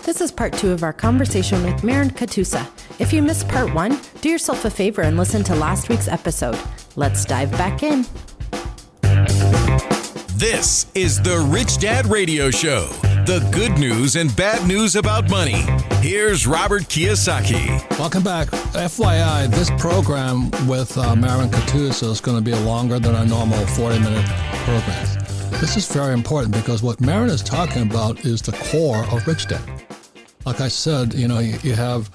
This is part 2 of our conversation with Marin Katusa. If you missed part 1, do yourself a favor and listen to last week's episode. Let's dive back in. This is the Rich Dad Radio Show. The good news and bad news about money. Here's Robert Kiyosaki. Welcome back. FYI, this program with Marin Katusa is going to be longer than our normal 40-minute programs. This is very important because what Marin is talking about is the core of Rich Dad. Like I said, you have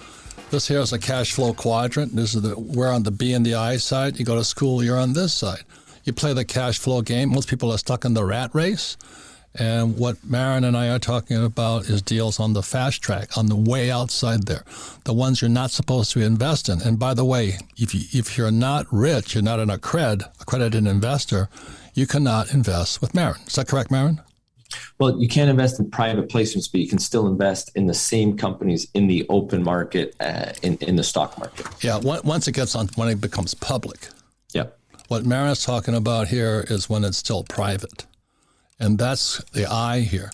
this here is a cash flow quadrant. We're on the B and the I side. You go to school, you're on this side. You play the cash flow game. Most people are stuck in the rat race. And what Marin and I are talking about is deals on the fast track, on the way outside there, the ones you're not supposed to invest in. And by the way, if you're not rich, you're not an accredited investor, you cannot invest with Marin. Is that correct, Marin? Well, you can't invest in private placements, but you can still invest in the same companies in the open market, in the stock market. Yeah, once it gets on, when it becomes public. Yeah. What Marin is talking about here is when it's still private, and that's the I here.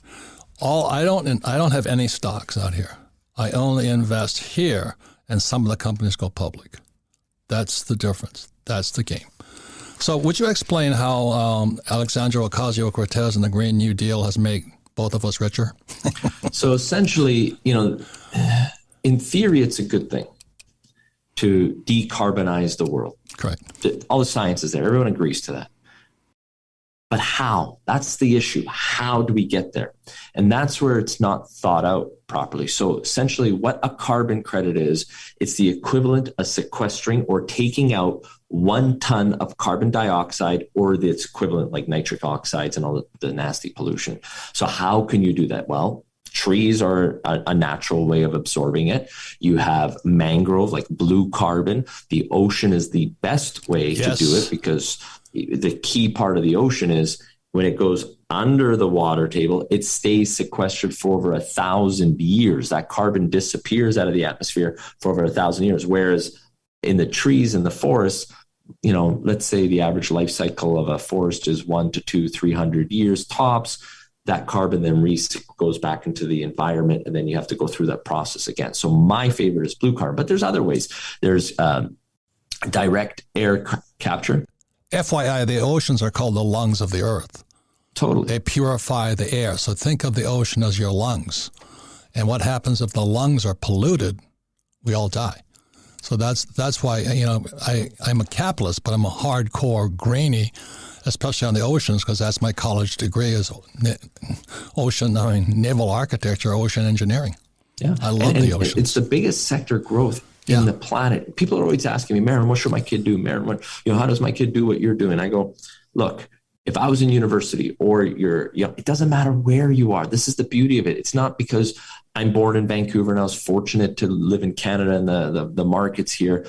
I don't have any stocks out here. I only invest here, and some of the companies go public. That's the difference. That's the game. So, would you explain how Alexandria Ocasio-Cortez and the Green New Deal has made both of us richer? So, essentially, in theory, it's a good thing to decarbonize the world. Correct. All the science is there. Everyone agrees to that. But how? That's the issue. How do we get there? And that's where it's not thought out properly. So essentially what a carbon credit is, it's the equivalent of sequestering or taking out 1 ton of carbon dioxide or its equivalent like nitric oxides and all the nasty pollution. So how can you do that? Well, trees are a natural way of absorbing it. You have mangrove, like blue carbon. The ocean is the best way to do it because the key part of the ocean is when it goes under the water table, it stays sequestered for over 1,000 years. That carbon disappears out of the atmosphere for over 1,000 years. Whereas in the trees and the forests, let's say the average life cycle of a forest is 1 to 2, 300 years tops. That carbon then goes back into the environment, and then you have to go through that process again. So my favorite is blue carbon, but there's other ways. There's direct air capture. FYI, the oceans are called the lungs of the earth. Totally. They purify the air. So think of the ocean as your lungs. And what happens if the lungs are polluted? We all die. So that's why, I'm a capitalist, but I'm a hardcore greenie, especially on the oceans, because that's my college degree is naval architecture, ocean engineering. Yeah. I love the oceans. It's the biggest sector growth in the planet. People are always asking me, Marin, what should my kid do? Marin, how does my kid do what you're doing? I go, look, if I was in university or it doesn't matter where you are. This is the beauty of it. It's not because I'm born in Vancouver and I was fortunate to live in Canada and the markets here.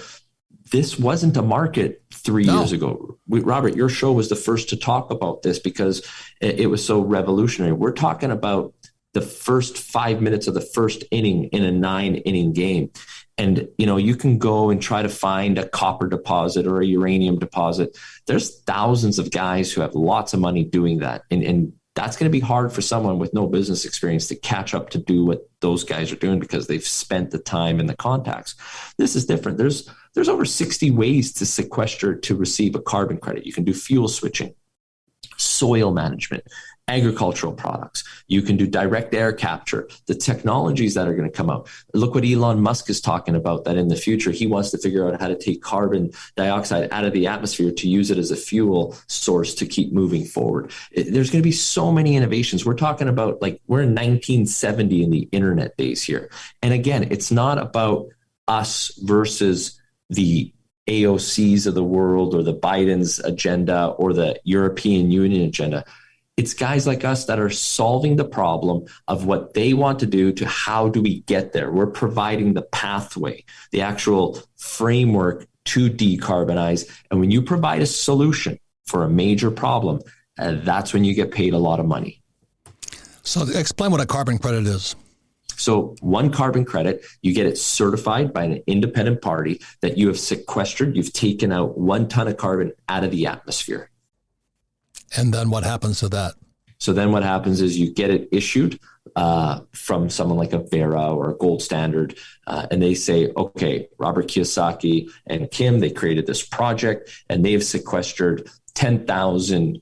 This wasn't a market 3 years ago. Robert, your show was the first to talk about this because it was so revolutionary. We're talking about the first 5 minutes of the first inning in a 9-inning game. And, you can go and try to find a copper deposit or a uranium deposit. There's thousands of guys who have lots of money doing that. And that's going to be hard for someone with no business experience to catch up to do what those guys are doing because they've spent the time and the contacts. This is different. There's over 60 ways to sequester to receive a carbon credit. You can do fuel switching, soil management, agricultural products. You can do direct air capture, the technologies that are going to come out. Look what Elon Musk is talking about, that in the future, he wants to figure out how to take carbon dioxide out of the atmosphere to use it as a fuel source to keep moving forward. There's going to be so many innovations. We're talking about we're in 1970 in the internet days here. And again, it's not about us versus the AOCs of the world or the Biden's agenda or the European Union agenda. It's guys like us that are solving the problem of what they want to do to how do we get there. We're providing the pathway, the actual framework to decarbonize. And when you provide a solution for a major problem, that's when you get paid a lot of money. So explain what a carbon credit is. So 1 carbon credit, you get it certified by an independent party that you have sequestered, you've taken out 1 ton of carbon out of the atmosphere. And then what happens to that? So then what happens is you get it issued from someone like a Vera or a Gold Standard, and they say, okay, Robert Kiyosaki and Kim, they created this project and they've sequestered 10,000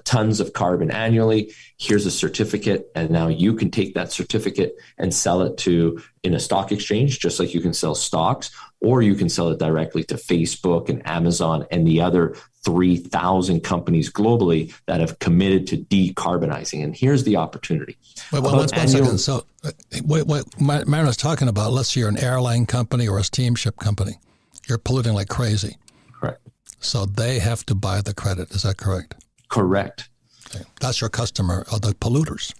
tons of carbon annually. Here's a certificate. And now you can take that certificate and sell it in a stock exchange, just like you can sell stocks, or you can sell it directly to Facebook and Amazon and the other 3,000 companies globally that have committed to decarbonizing. And here's the opportunity. Wait, one second. So what Marin is talking about, let's say you're an airline company or a steamship company. You're polluting like crazy. Correct. So they have to buy the credit. Is that correct? Correct. Okay. That's your customer, are the polluters.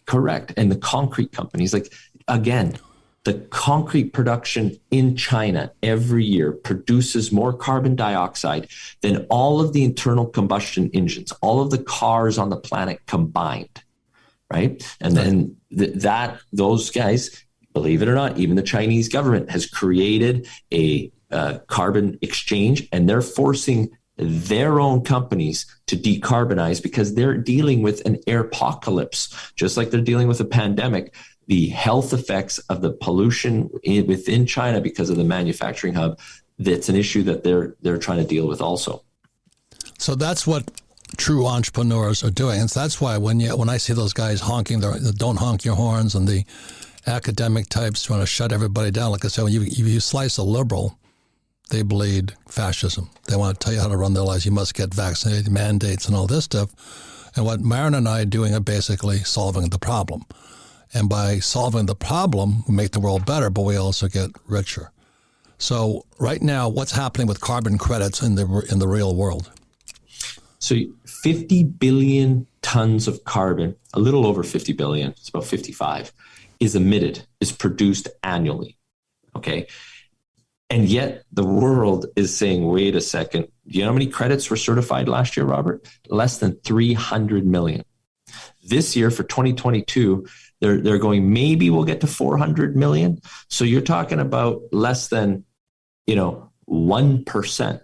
Correct. And the concrete companies, like, again, the concrete production in China every year produces more carbon dioxide than all of the internal combustion engines, all of the cars on the planet combined, right? And then those guys, believe it or not, even the Chinese government has created a carbon exchange, and they're forcing their own companies to decarbonize because they're dealing with an airpocalypse, just like they're dealing with a pandemic. The health effects of the pollution within China because of the manufacturing hub, that's an issue that they're trying to deal with also. So that's what true entrepreneurs are doing. And that's why when I see those guys honking, the don't honk your horns, and the academic types trying to shut everybody down, like I said, when you slice a liberal, they bleed fascism. They want to tell you how to run their lives. You must get vaccinated, mandates, and all this stuff. And what Marin and I are doing are basically solving the problem. And by solving the problem, we make the world better, but we also get richer. So right now, what's happening with carbon credits in the real world? So 50 billion tons of carbon, a little over 50 billion, it's about 55, is produced annually. Okay. And yet the world is saying, wait a second, do you know how many credits were certified last year, Robert? Less than 300 million. This year for 2022, they're going, maybe we'll get to 400 million. So you're talking about less than, 1%,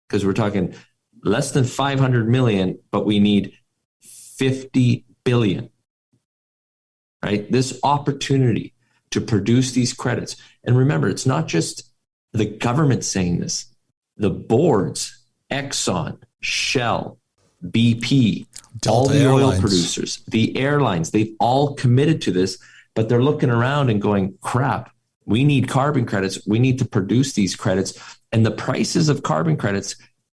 because we're talking less than 500 million, but we need 50 billion, right? This opportunity to produce these credits. And remember, it's not just the government saying this. The boards, Exxon, Shell, BP, Delta all the Airlines, oil producers, the airlines, they've all committed to this, but they're looking around and going, crap, we need carbon credits. We need to produce these credits. And the prices of carbon credits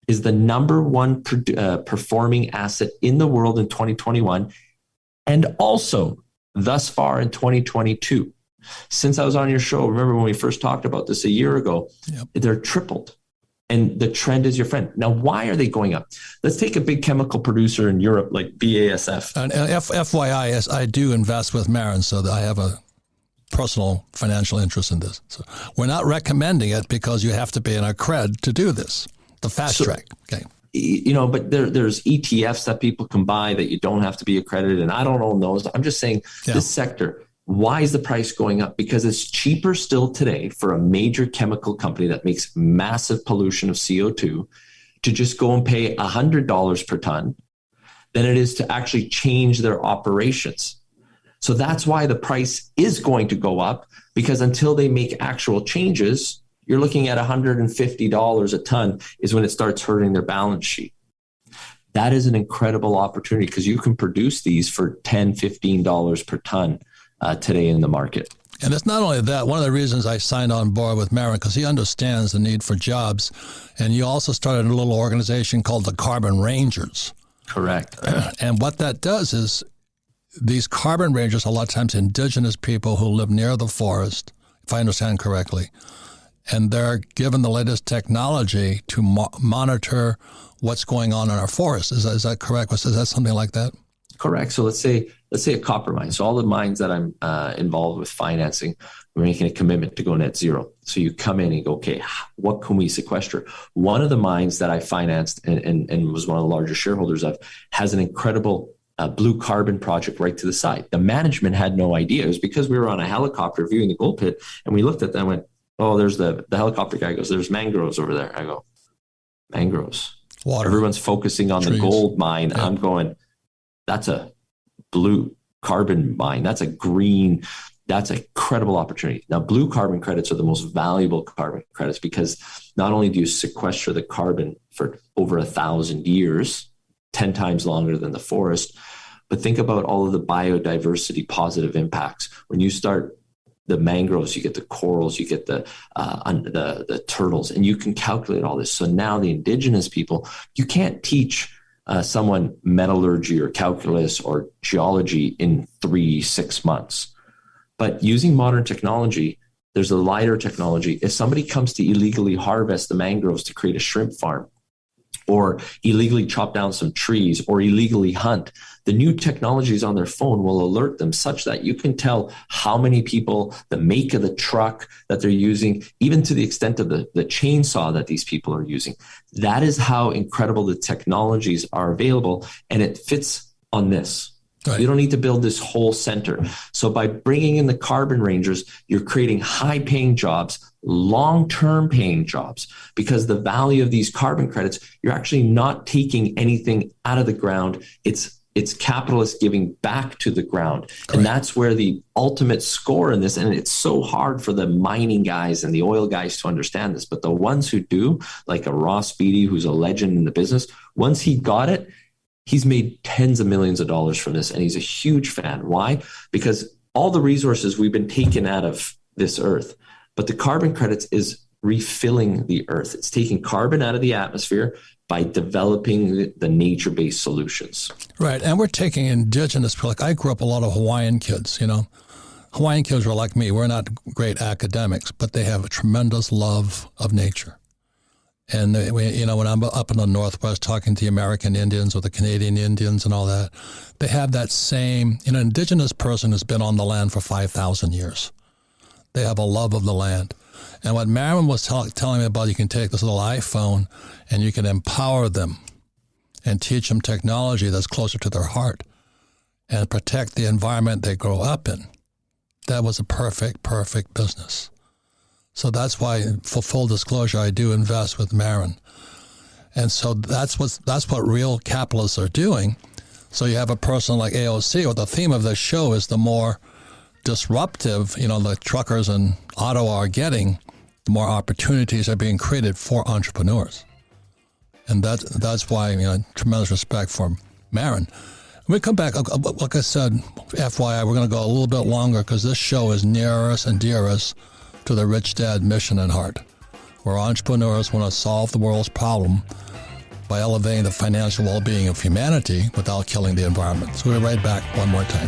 is the number one performing asset in the world in 2021. And also thus far in 2022. Since I was on your show, remember when we first talked about this a year ago, yep. They're tripled. And the trend is your friend. Now, why are they going up? Let's take a big chemical producer in Europe like BASF. And FYI, I do invest with Marin, so that I have a personal financial interest in this. So we're not recommending it because you have to be in a cred to do this, the fast track. Okay. But there's ETFs that people can buy that you don't have to be accredited. And I don't own those. I'm just saying This sector, why is the price going up? Because it's cheaper still today for a major chemical company that makes massive pollution of CO2 to just go and pay $100 per ton than it is to actually change their operations. So that's why the price is going to go up, because until they make actual changes, you're looking at $150 a ton is when it starts hurting their balance sheet. That is an incredible opportunity because you can produce these for $10, $15 per ton today in the market. And it's not only that. One of the reasons I signed on board with Marin, because he understands the need for jobs. And you also started a little organization called the Carbon Rangers. Correct. And what that does is these carbon rangers, a lot of times indigenous people who live near the forest, if I understand correctly, and they're given the latest technology to monitor what's going on in our forests. Is that correct? Is that something like that? Correct. So let's say a copper mine. So all the mines that I'm involved with financing, we're making a commitment to go net zero. So you come in and go, okay, what can we sequester? One of the mines that I financed and was one of the largest shareholders of has an incredible blue carbon project right to the side. The management had no idea. It was because we were on a helicopter viewing the gold pit, and we looked at them and went, oh, there's the helicopter guy goes, there's mangroves over there. I go, mangroves. Water. Everyone's focusing on trees. The gold mine. Yeah. I'm going, that's a blue carbon mine. That's a green, that's a credible opportunity. Now, blue carbon credits are the most valuable carbon credits because not only do you sequester the carbon for over 1,000 years, 10 times longer than the forest, but think about all of the biodiversity positive impacts. When you start the mangroves, you get the corals, you get the turtles, and you can calculate all this. So now the indigenous people, you can't teach someone metallurgy or calculus or geology in 3-6 months. But using modern technology, there's a LiDAR technology. If somebody comes to illegally harvest the mangroves to create a shrimp farm, or illegally chop down some trees, or illegally hunt, the new technologies on their phone will alert them such that you can tell how many people, the make of the truck that they're using, even to the extent of the chainsaw that these people are using. That is how incredible the technologies are available, and it fits on this. Right. You don't need to build this whole center. So by bringing in the carbon rangers, you're creating high-paying jobs, long-term paying jobs, because the value of these carbon credits, you're actually not taking anything out of the ground. It's capitalists giving back to the ground. Correct. And that's where the ultimate score in this, and it's so hard for the mining guys and the oil guys to understand this, but the ones who do, like a Ross Beatty, who's a legend in the business, once he got it, he's made tens of millions of dollars from this, and he's a huge fan. Why? Because all the resources we've been taken out of this earth, but the carbon credits is refilling the earth. It's taking carbon out of the atmosphere by developing the nature-based solutions. Right, and we're taking indigenous, like I grew up a lot of Hawaiian kids, you know. Hawaiian kids were like me. We're not great academics, but they have a tremendous love of nature. And, you know, when I'm up in the Northwest talking to the American Indians or the Canadian Indians and all that, they have that same, you know, indigenous person who's been on the land for 5,000 years. They have a love of the land. And what Marin was telling me about, you can take this little iPhone and you can empower them and teach them technology that's closer to their heart and protect the environment they grow up in. That was a perfect business. So that's why, for full disclosure, I do invest with Marin. And so that's what real capitalists are doing. So you have a person like AOC, or the theme of this show is the more disruptive, you know, the truckers in Ottawa are getting, the more opportunities are being created for entrepreneurs. And that's why, you know, tremendous respect for Marin. When we come back, like I said, FYI, we're going to go a little bit longer because this show is nearest and dearest to the Rich Dad mission and heart, where entrepreneurs want to solve the world's problem by elevating the financial well-being of humanity without killing the environment. So we'll be right back one more time.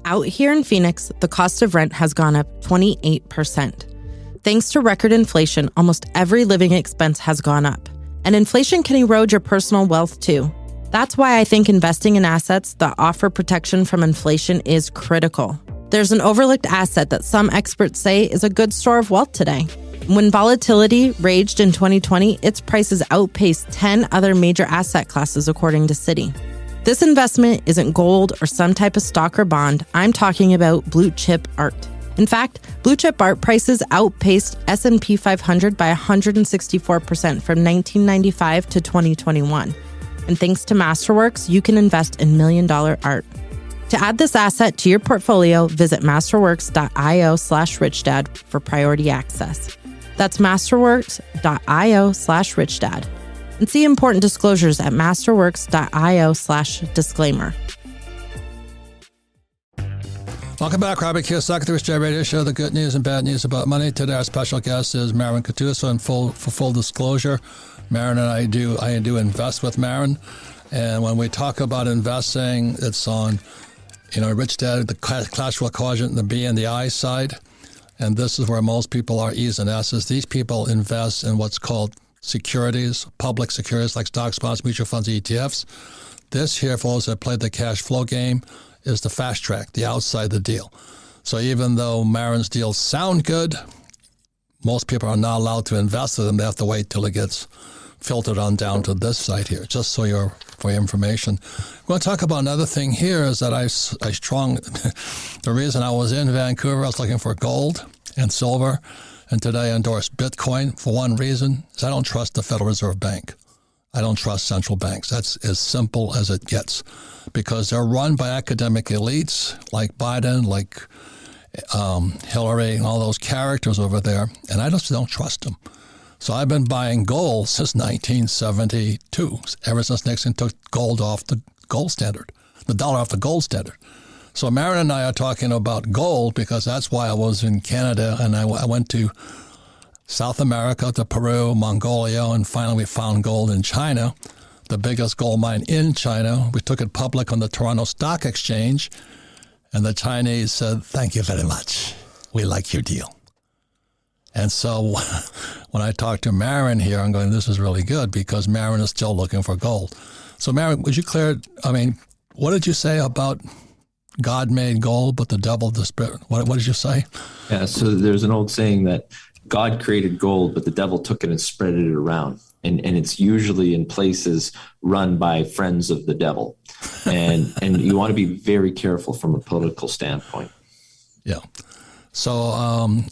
Out here in Phoenix, the cost of rent has gone up 28%. Thanks to record inflation, almost every living expense has gone up. And inflation can erode your personal wealth too. That's why I think investing in assets that offer protection from inflation is critical. There's an overlooked asset that some experts say is a good store of wealth today. When volatility raged in 2020, its prices outpaced 10 other major asset classes, according to Citi. This investment isn't gold or some type of stock or bond. I'm talking about blue chip art. In fact, blue chip art prices outpaced S&P 500 by 164% from 1995 to 2021. And thanks to Masterworks, you can invest in million-dollar art. To add this asset to your portfolio, visit masterworks.io/richdad for priority access. That's masterworks.io/richdad. And see important disclosures at masterworks.io/disclaimer. Welcome back, Robert Kiyosaki, The Rich Dad Radio Show, the good news and bad news about money. Today our special guest is Marin Katusa, and for full disclosure, Marin and I do invest with Marin. And when we talk about investing, it's on, you know, Rich Dad, the cashflow quadrant, the B and the I side. And this is where most people are E's and S's. These people invest in what's called securities, public securities like stocks, bonds, mutual funds, ETFs. This here, for those that played the cash flow game, is the fast track, the outside the deal. So even though Marin's deals sound good, most people are not allowed to invest in them. They have to wait till it gets filtered on down to this side here, just for your information. We're going to talk about another thing here is that the reason I was in Vancouver, I was looking for gold and silver, and today I endorsed Bitcoin for one reason, is I don't trust the Federal Reserve Bank. I don't trust central banks. That's as simple as it gets, because they're run by academic elites like Biden, like Hillary, and all those characters over there, and I just don't trust them. So I've been buying gold since 1972, ever since Nixon took gold off the gold standard, the dollar off the gold standard. So Marin and I are talking about gold because that's why I was in Canada, and I went to South America, to Peru, Mongolia, and finally we found gold in China, the biggest gold mine in China. We took it public on the Toronto Stock Exchange, and the Chinese said, "Thank you very much. We like your deal." And so when I talked to Marin here, I'm going, this is really good, because Marin is still looking for gold. So Marin, would you what did you say about God made gold, but the devil the spirit? What did you say? Yeah, so there's an old saying that God created gold, but the devil took it and spread it around. And it's usually in places run by friends of the devil. And you want to be very careful from a political standpoint. Yeah. So,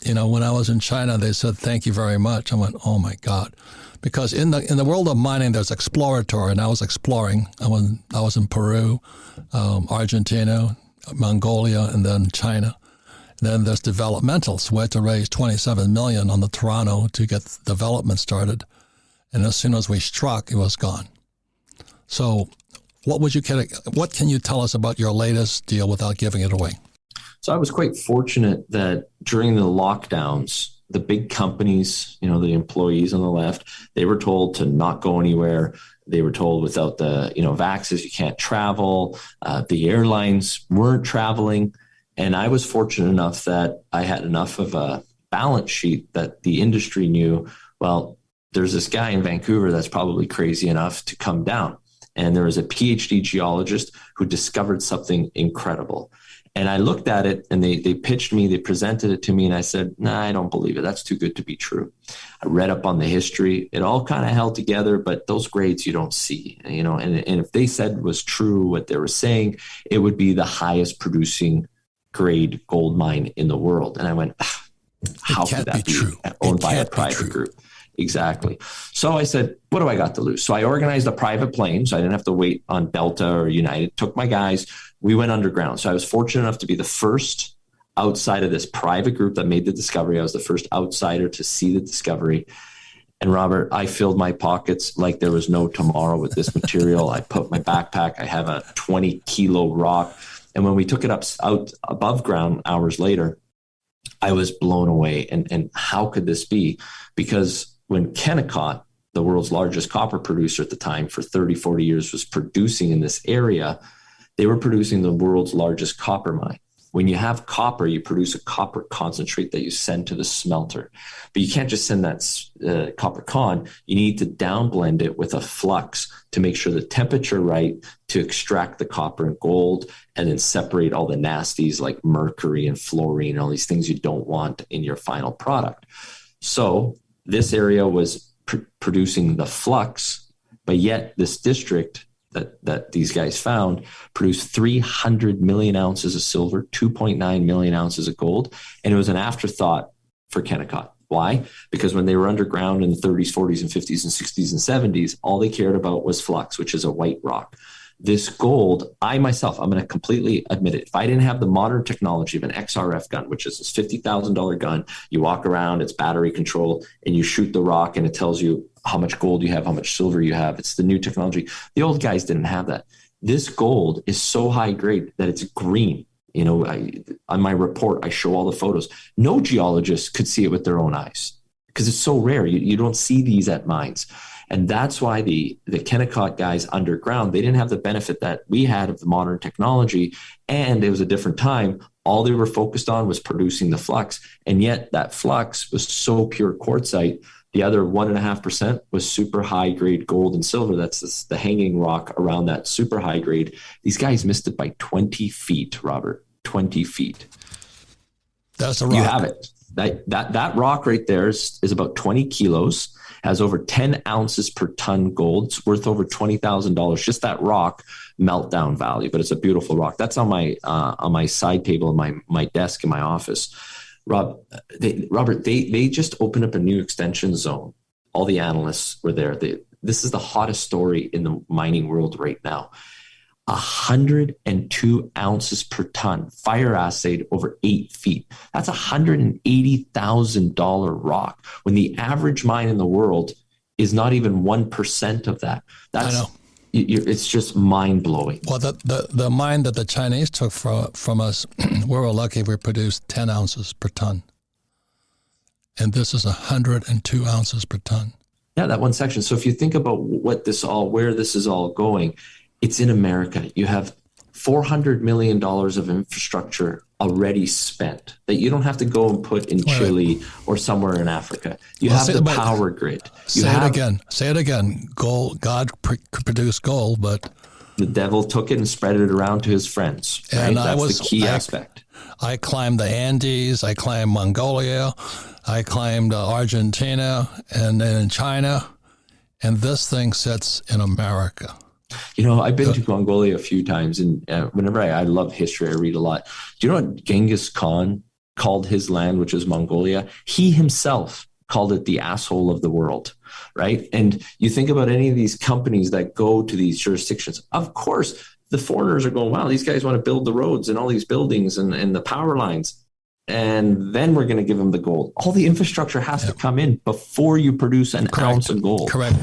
when I was in China, they said, "Thank you very much." I went, "Oh my God." Because in the world of mining, there's exploratory, and I was exploring. I was in Peru, Argentina, Mongolia, and then China. And then there's developmental. So we had to raise $27 million on the Toronto to get development started. And as soon as we struck, it was gone. So what can you tell us about your latest deal without giving it away? So I was quite fortunate that during the lockdowns, the big companies, the employees on the left, they were told to not go anywhere. They were told without the, vaxes, you can't travel. The airlines weren't traveling. And I was fortunate enough that I had enough of a balance sheet that the industry knew, well, there's this guy in Vancouver that's probably crazy enough to come down. And there was a PhD geologist who discovered something incredible. And I looked at it, and they pitched me, they presented it to me, and I said, "Nah, I don't believe it. That's too good to be true." I read up on the history. It all kind of held together, but those grades you don't see, and if they said was true what they were saying, it would be the highest producing grade gold mine in the world. And I went, how could that be true? Owned by a private group. Exactly. So I said, what do I got to lose? So I organized a private plane, so I didn't have to wait on Delta or United. Took my guys. We went underground. So I was fortunate enough to be the first outside of this private group that made the discovery. I was the first outsider to see the discovery. And Robert, I filled my pockets like there was no tomorrow with this material. I put my backpack. I have a 20-kilo rock. And when we took it out above ground hours later, I was blown away. And how could this be? Because when Kennecott, the world's largest copper producer at the time for 30, 40 years, was producing in this area, they were producing the world's largest copper mine. When you have copper, you produce a copper concentrate that you send to the smelter. But you can't just send that copper con. You need to downblend it with a flux to make sure the temperature right to extract the copper and gold, and then separate all the nasties like mercury and fluorine and all these things you don't want in your final product. So this area was producing the flux, but yet this district that these guys found produced 300 million ounces of silver, 2.9 million ounces of gold. And it was an afterthought for Kennecott. Why? Because when they were underground in the 30s, 40s, and 50s, and 60s, and 70s, all they cared about was flux, which is a white rock. This gold, I'm going to completely admit it. If I didn't have the modern technology of an XRF gun, which is this $50,000 gun, you walk around, it's battery controlled, and you shoot the rock and it tells you how much gold you have, how much silver you have. It's the new technology. The old guys didn't have that. This gold is so high grade that it's green. On my report, I show all the photos. No geologist could see it with their own eyes because it's so rare. You don't see these at mines. And that's why the Kennecott guys underground, they didn't have the benefit that we had of the modern technology. And it was a different time. All they were focused on was producing the flux. And yet that flux was so pure quartzite. The other 1.5% was super high grade gold and silver. That's the hanging rock around that super high grade. These guys missed it by 20 feet, Robert, 20 feet. That's a rock. You have it. That rock right there is about 20 kilos, has over 10 ounces per ton gold. It's worth over $20,000. Just that rock meltdown value, but it's a beautiful rock. That's on my side table in my desk in my office. Robert, they just opened up a new extension zone. All the analysts were there. this is the hottest story in the mining world right now. 102 ounces per ton, fire assayed over 8 feet. That's $180,000 rock, when the average mine in the world is not even 1% of that. I know. It's just mind-blowing. Well, the mine that the Chinese took from us, we were lucky we produced 10 ounces per ton. And this is 102 ounces per ton. Yeah, that one section. So if you think about where this is all going, it's in America. You have $400 million of infrastructure already spent that you don't have to go and put in Chile or somewhere in Africa. You have the power grid. Say it again. Gold. God produced gold, but the devil took it and spread it around to his friends. Right? And that's the key aspect. I climbed the Andes. I climbed Mongolia. I climbed Argentina, and then in China. And this thing sits in America. You know, I've been to Mongolia a few times, and whenever I love history, I read a lot. Do you know what Genghis Khan called his land, which is Mongolia? He himself called it the asshole of the world, right? And you think about any of these companies that go to these jurisdictions, of course, the foreigners are going, wow, these guys want to build the roads and all these buildings and the power lines. And then we're going to give them the gold. All the infrastructure has to come in before you produce an ounce of gold. Correct.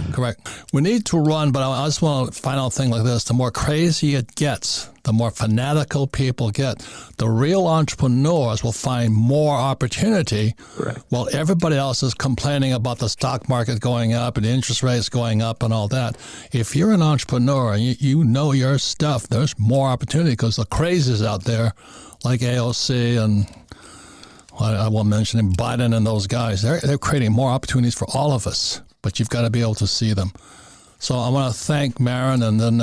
We need to run, but I just want a final thing like this. The more crazy it gets, the more fanatical people get, the real entrepreneurs will find more opportunity. Correct. While everybody else is complaining about the stock market going up and interest rates going up and all that. If you're an entrepreneur and you know your stuff, there's more opportunity because the crazies out there like AOC and I won't mention him, Biden and those guys, they're creating more opportunities for all of us, but you've got to be able to see them. So I want to thank Marin, and then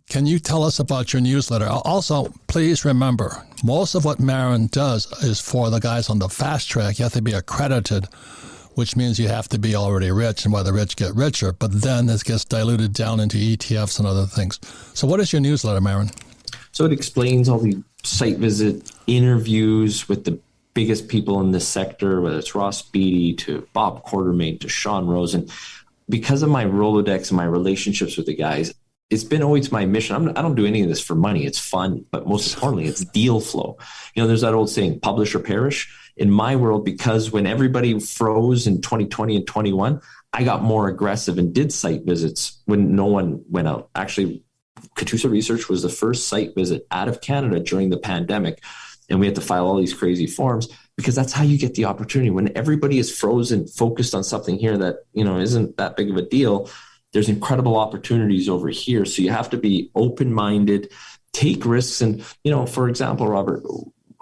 can you tell us about your newsletter? Also, please remember, most of what Marin does is for the guys on the fast track. You have to be accredited, which means you have to be already rich, and why the rich get richer, but then it gets diluted down into ETFs and other things. So what is your newsletter, Marin? So it explains all the site visit interviews with the biggest people in this sector, whether it's Ross Beatty to Bob Quartermain to Sean Rose. And because of my Rolodex and my relationships with the guys, it's been always my mission. I don't do any of this for money. It's fun, but most importantly, it's deal flow. You know, there's that old saying, publish or perish. In my world, because when everybody froze in 2020 and 21, I got more aggressive and did site visits when no one went out. Actually, Katusa Research was the first site visit out of Canada during the pandemic. And we had to file all these crazy forms because that's how you get the opportunity. When everybody is frozen, focused on something here that, you know, isn't that big of a deal, there's incredible opportunities over here. So you have to be open-minded, take risks. And, you know, for example, Robert,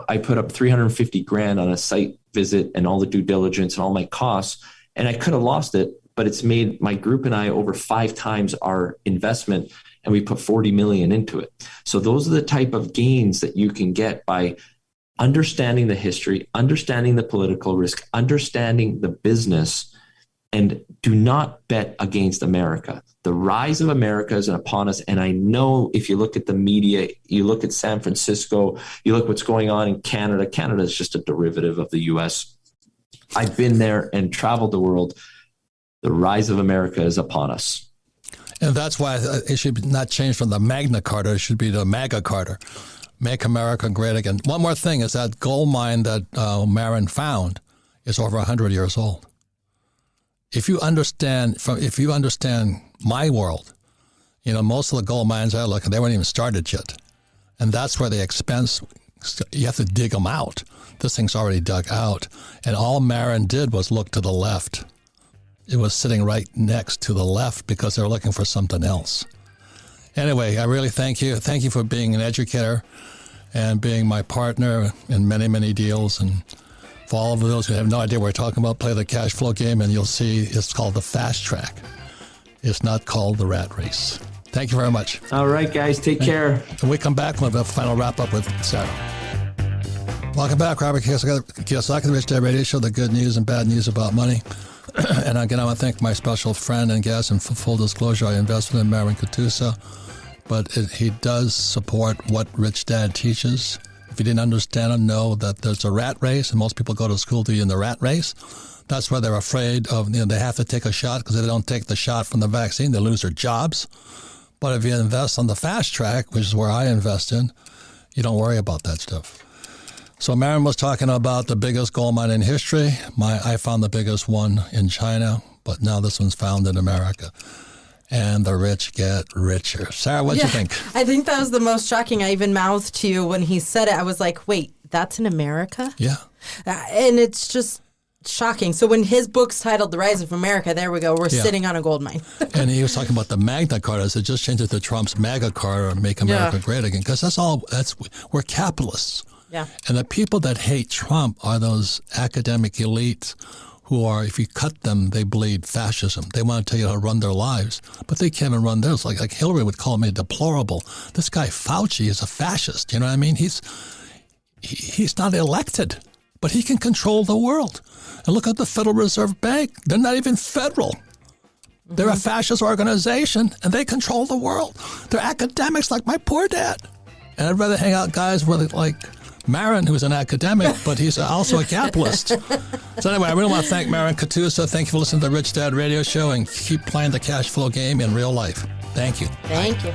I put up 350 grand on a site visit and all the due diligence and all my costs, and I could have lost it, but it's made my group and I over 5 times our investment, and we put 40 million into it. So those are the type of gains that you can get by understanding the history, understanding the political risk, understanding the business, and do not bet against America. The rise of America is upon us. And I know if you look at the media, you look at San Francisco, you look what's going on in Canada. Canada is just a derivative of the US. I've been there and traveled the world. The rise of America is upon us. And that's why it should not change from the Magna Carta. It should be the MAGA Carta. Make America Great Again. One more thing is that gold mine that Marin found is over 100 years old. If you understand my world, you know, most of the gold mines I look at, they weren't even started yet. And that's where the expense, you have to dig them out. This thing's already dug out. And all Marin did was look to the left. It was sitting right next to the left because they were looking for something else. Anyway, I really thank you. Thank you for being an educator and being my partner in many, many deals. And for all of those who have no idea what we're talking about, play the cash flow game and you'll see it's called the fast track. It's not called the rat race. Thank you very much. All right, guys, take care. And we come back with a final wrap up with Sarah. Welcome back, Robert Kiyosaki, the Rich Dad Radio Show, the good news and bad news about money. And again, I want to thank my special friend and guest, and for full disclosure, I invested in Marin Katusa, but he does support what Rich Dad teaches. If if you didn't understand and know that there's a rat race, and most people go to school to be in the rat race. That's why they're afraid of, they have to take a shot, because if they don't take the shot from the vaccine, they lose their jobs. But if you invest on the fast track, which is where I invest in, you don't worry about that stuff. So Marin was talking about the biggest gold mine in history. I found the biggest one in China, but now this one's found in America. And the rich get richer. Sarah, what do you think? I think that was the most shocking. I even mouthed to you when he said it. I was like, wait, that's in America? Yeah. And it's just shocking. So when his book's titled The Rise of America, there we go. We're sitting on a gold mine. And he was talking about the Magna Carta. I said, just change it to Trump's MAGA Carta or Make America Great Again. Because we're capitalists. Yeah. And the people that hate Trump are those academic elites who are, if you cut them, they bleed fascism. They want to tell you how to run their lives, but they can't even run theirs. Like Hillary would call me deplorable. This guy Fauci is a fascist. You know what I mean? He's not elected, but he can control the world. And look at the Federal Reserve Bank. They're not even federal. They're a fascist organization, and they control the world. They're academics like my poor dad. And I'd rather hang out guys with like Marin, who's an academic, but he's also a capitalist. So anyway, I really want to thank Marin Katusa. Thank you for listening to the Rich Dad Radio Show, and keep playing the cash flow game in real life. Thank you. Thank you.